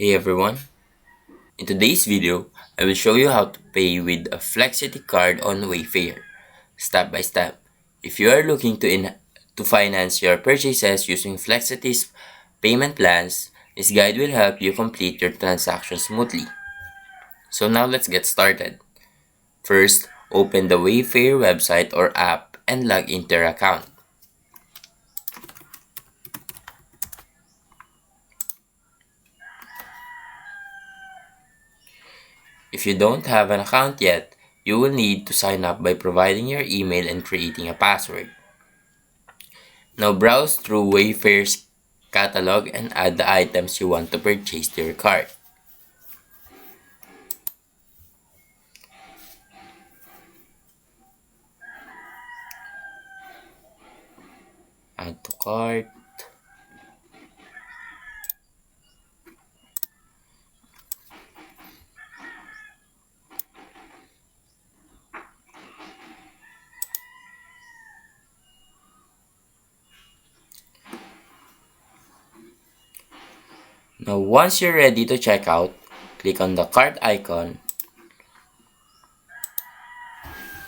Hey everyone, in today's video, I will show you how to pay with a Flexiti card on Wayfair, step by step. If you are looking to finance your purchases using Flexiti's payment plans, this guide will help you complete your transaction smoothly. So now let's get started. First, open the Wayfair website or app and log into your account. If you don't have an account yet, you will need to sign up by providing your email and creating a password. Now browse through Wayfair's catalog and add the items you want to purchase to your cart. Add to cart. Now once you're ready to check out, click on the cart icon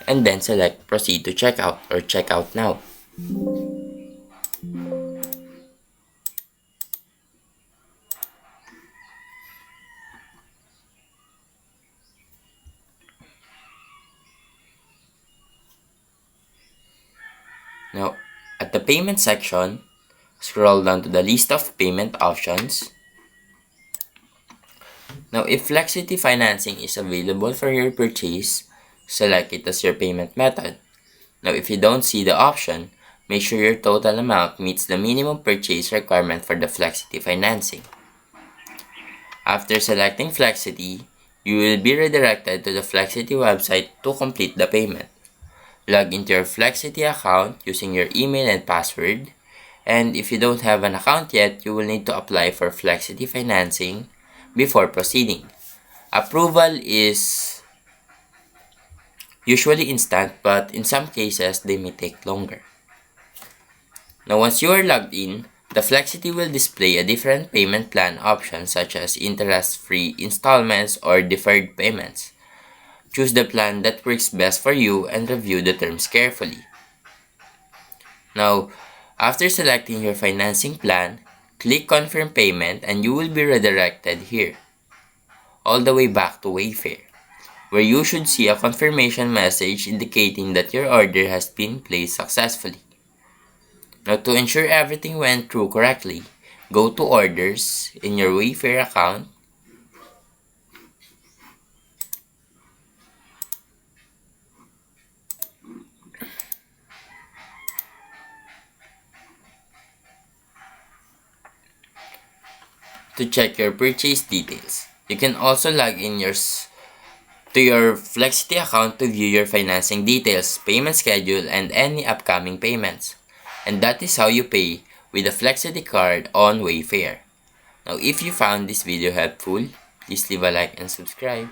and then select proceed to checkout or checkout now. Now at the payment section, scroll down to the list of payment options. Now if Flexiti financing is available for your purchase, select it as your payment method. Now if you don't see the option, make sure your total amount meets the minimum purchase requirement for the Flexiti financing. After selecting Flexiti, you will be redirected to the Flexiti website to complete the payment. Log into your Flexiti account using your email and password, and if you don't have an account yet, you will need to apply for Flexiti financing before proceeding. Approval is usually instant, but in some cases, they may take longer. Now once you are logged in, the Flexiti will display a different payment plan options such as interest-free installments or deferred payments. Choose the plan that works best for you and review the terms carefully. Now, after selecting your financing plan, click Confirm Payment and you will be redirected here, all the way back to Wayfair, where you should see a confirmation message indicating that your order has been placed successfully. Now to ensure everything went through correctly, go to Orders in your Wayfair account. To check your purchase details. You can also log in to your Flexiti account to view your financing details, payment schedule, and any upcoming payments. And that is how you pay with a Flexiti card on Wayfair. Now if you found this video helpful, please leave a like and subscribe.